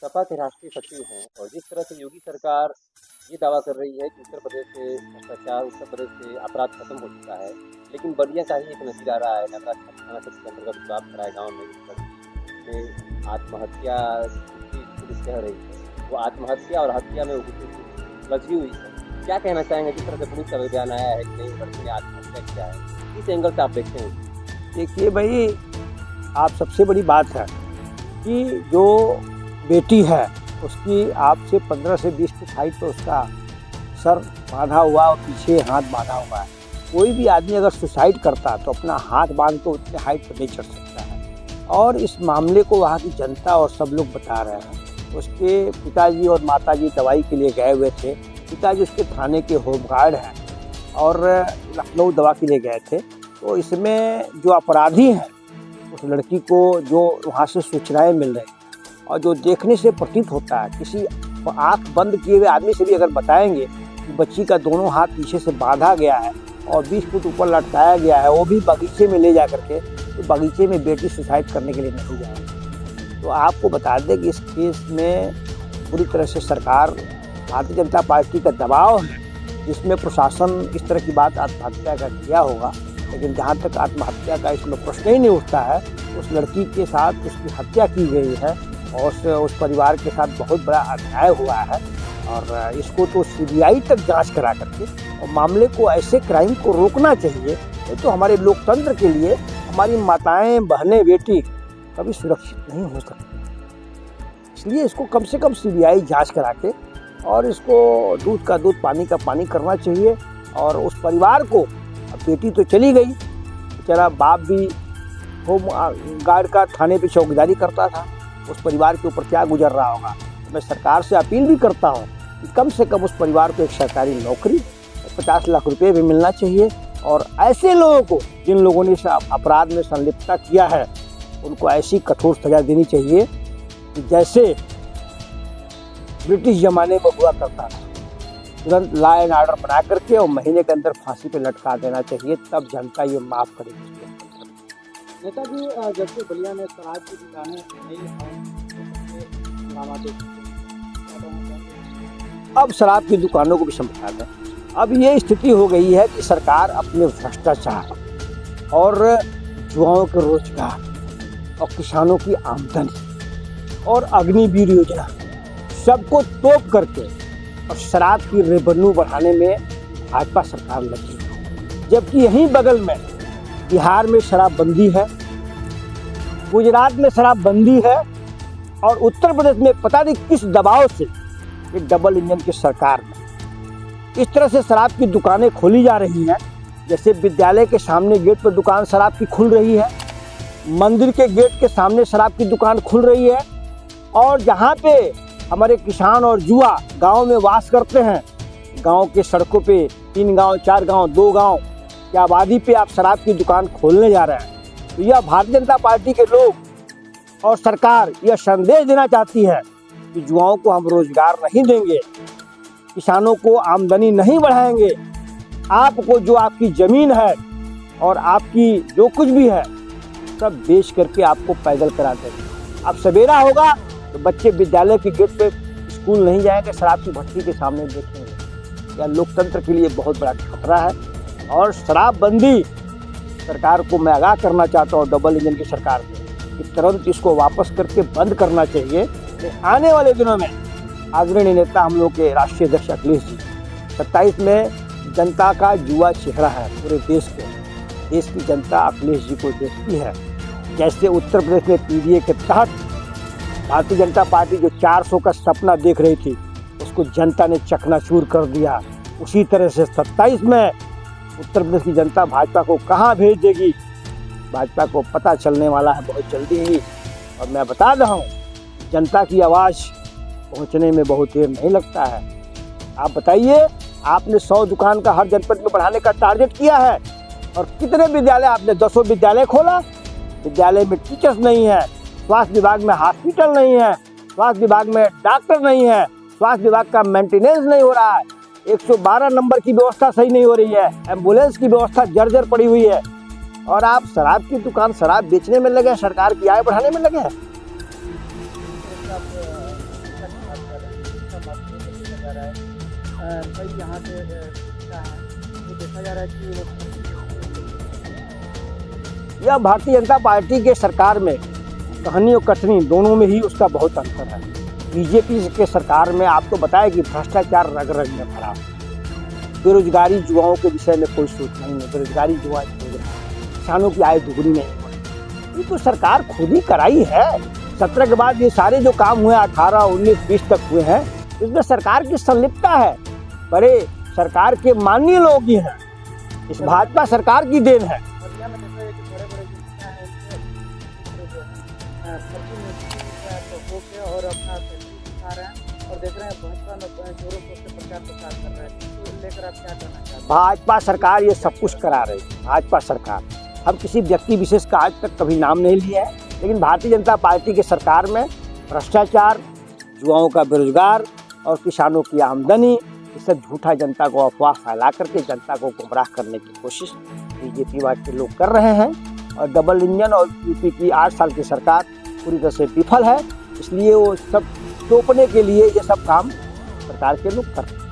सपा के राष्ट्रीय सचिव हैं और जिस तरह से योगी सरकार ये दावा कर रही है कि उत्तर प्रदेश से भ्रष्टाचार, उत्तर प्रदेश से अपराध खत्म हो चुका है, लेकिन बलिया का ही एक नतीजा रहा है। नगरा थाना क्षेत्र के अंतर्गत बापसराय गाँव में जिस लड़की से आत्महत्या की पुलिस कह रही है, वो आत्महत्या और हत्या में उलझी हुई है। क्या कहना चाहेंगे, जिस तरह से पुलिस का बयान आया है कि नहीं, लड़की ने आत्महत्या किया है, इस एंगल से आप देखते हैं? देखिए भाई, आप सबसे बड़ी बात है कि जो बेटी है उसकी आपसे 15 से 20 फुट हाइट पर उसका सर बांधा हुआ और पीछे हाथ बांधा हुआ है। कोई भी आदमी अगर सुसाइड करता तो अपना हाथ बांध के उतने हाइट पर नहीं चढ़ सकता है। और इस मामले को वहाँ की जनता और सब लोग बता रहे हैं। उसके पिताजी और माताजी दवाई के लिए गए हुए थे। पिताजी उसके थाने के होमगार्ड हैं और लखनऊ दवा के लिए गए थे। तो इसमें जो अपराधी हैं उस लड़की को जो वहाँ से सूचनाएं मिल रही और जो देखने से प्रतीत होता है, किसी आंख बंद किए हुए आदमी से भी अगर बताएंगे कि बच्ची का दोनों हाथ पीछे से बांधा गया है और 20 फुट ऊपर लटकाया गया है, वो भी बगीचे में ले जा करके, तो बगीचे में बेटी सुसाइड करने के लिए नहीं जाएगी। तो आपको बता दें कि इस केस में पूरी तरह से सरकार, भारतीय जनता पार्टी का दबाव है, जिसमें प्रशासन इस तरह की बात आत्महत्या का किया होगा। लेकिन जहाँ तक आत्महत्या का इसमें प्रश्न ही नहीं उठता है, उस लड़की के साथ उसकी हत्या की गई है और उस परिवार के साथ बहुत बड़ा अन्याय हुआ है। और इसको तो सीबीआई तक जांच करा करके और मामले को, ऐसे क्राइम को रोकना चाहिए। ये तो हमारे लोकतंत्र के लिए हमारी माताएं, बहनें, बेटी कभी सुरक्षित नहीं हो सकती। इसलिए इसको कम से कम सीबीआई जांच करा के और इसको दूध का दूध, पानी का पानी करना चाहिए। और उस परिवार को, बेटी तो चली गई, बेचारा बाप भी होम गार्ड का थाने पे चौकीदारी करता था, उस परिवार के ऊपर क्या गुजर रहा होगा। मैं सरकार से अपील भी करता हूँ कि कम से कम उस परिवार को एक सरकारी नौकरी, 50 लाख रुपए भी मिलना चाहिए। और ऐसे लोगों को, जिन लोगों ने अपराध में संलिप्तता किया है, उनको ऐसी कठोर सजा देनी चाहिए कि जैसे ब्रिटिश ज़माने में हुआ करता था। तुरंत लॉ एंड ऑर्डर बना करके और महीने के अंदर फांसी पे लटका देना चाहिए, तब जनता ये माफ़ करेगी। नेताजी, जब से बलिया में शराब की दुकानें नहीं हैं, अब शराब की दुकानों को भी समझा दें। अब ये स्थिति हो गई है कि सरकार अपने भ्रष्टाचार और युवाओं के रोजगार और किसानों की आमदनी और अग्निवीर योजना सबको तोप करके और शराब की रेवेन्यू बढ़ाने में भाजपा सरकार लगी। जबकि यहीं बगल में बिहार में शराबबंदी है, गुजरात में शराबबंदी है और उत्तर प्रदेश में पता नहीं किस दबाव से एक डबल इंजन की सरकार में इस तरह से शराब की दुकानें खोली जा रही हैं। जैसे विद्यालय के सामने गेट पर दुकान शराब की खुल रही है, मंदिर के गेट के सामने शराब की दुकान खुल रही है। और जहाँ पे हमारे किसान और युवा गाँव में वास करते हैं, गाँव के सड़कों पे 3 गाँव, 4 गाँव, 2 गाँव की आबादी पे आप शराब की दुकान खोलने जा रहे हैं। तो यह भारतीय जनता पार्टी के लोग और सरकार यह संदेश देना चाहती है कि युवाओं को हम रोजगार नहीं देंगे, किसानों को आमदनी नहीं बढ़ाएंगे, आपको जो आपकी ज़मीन है और आपकी जो कुछ भी है सब बेच करके आपको पैदल करा देंगे। अब सवेरा होगा तो बच्चे विद्यालय के गेट पे स्कूल नहीं जाएंगे, शराब की भट्टी के सामने देखेंगे। यह लोकतंत्र के लिए बहुत बड़ा खतरा है। और शराबबंदी सरकार को मैं आगाह करना चाहता हूँ, डबल इंजन की सरकार को, कि तुरंत इसको वापस करके बंद करना चाहिए। आने वाले दिनों में आदरणीय नेता हम लोग के राष्ट्रीय अध्यक्ष अखिलेश जी, 27 में जनता का युवा चेहरा है पूरे देश के। देश की जनता अखिलेश जी को देखती है। जैसे उत्तर प्रदेश में पीडीए के तहत भारतीय जनता पार्टी जो 400 का सपना देख रही थी, उसको जनता ने चकनाचूर कर दिया। उसी तरह से 27 में उत्तर प्रदेश की जनता भाजपा को कहाँ भेज देगी, भाजपा को पता चलने वाला है बहुत जल्दी ही। और मैं बता रहा हूँ, जनता की आवाज़ पहुँचने में बहुत देर नहीं लगता है। आप बताइए, आपने 100 दुकान का हर जनपद में बढ़ाने का टारगेट किया है और कितने विद्यालय आपने, 200 विद्यालय खोला। विद्यालय में टीचर्स नहीं है, स्वास्थ्य विभाग में हॉस्पिटल नहीं है, स्वास्थ्य विभाग में डॉक्टर नहीं है, स्वास्थ्य विभाग का मेंटेनेंस नहीं हो रहा है, 112 नंबर की व्यवस्था सही नहीं हो रही है, एम्बुलेंस की व्यवस्था जर्जर पड़ी हुई है। और आप शराब की दुकान, शराब बेचने में लगे, सरकार की आय बढ़ाने में लगे हैं। बात कर रहे हैं, इसका महत्व देखा जा रहा है। कई यहाँ पे क्या है वो देखा जा रहा है कि यह भारतीय जनता पार्टी के सरकार में कहानी और कथनी दोनों में ही उसका बहुत अंतर है। बीजेपी के सरकार में आपको बताया कि भ्रष्टाचार रग रग में भरा है। बेरोजगारी युवाओं के विषय में कोई सोच नहीं है। बेरोजगारी युवा किसानों की आय दुगनी नहीं हुई। ये तो सरकार खुद ही कराई है। 17 के बाद ये सारे जो काम हुए 18, 19, 20 तक हुए हैं, इसमें सरकार की संलिप्तता है। बड़े सरकार के माननीय लोग ही हैं। इस भाजपा सरकार की देन है। बलिया में देखा है कि बड़े-बड़े जो नेता हैं उनके जो है फर्जी नीति होके और अपना तस्वीर दिखा रहे हैं और देख रहे हैं भाजपा में जोरों शोर से प्रचार प्रसार कर रहे हैं। तो लेकर आप क्या कहना चाहते हैं? भाजपा सरकार ये सब कुछ करा रही है। भाजपा सरकार, हम किसी व्यक्ति विशेष का आज तक कभी नाम नहीं लिया है, लेकिन भारतीय जनता पार्टी की सरकार में भ्रष्टाचार, युवाओं का बेरोजगार और किसानों की आमदनी, ये सब झूठा जनता को अफवाह फैला करके जनता को गुमराह करने की कोशिश बीजेपी के लोग कर रहे हैं। और डबल इंजन और यूपी की 8 साल की सरकार पूरी तरह से विफल है। इसलिए वो सब तोपने के लिए ये सब काम सरकार के लोग कर रहे हैं।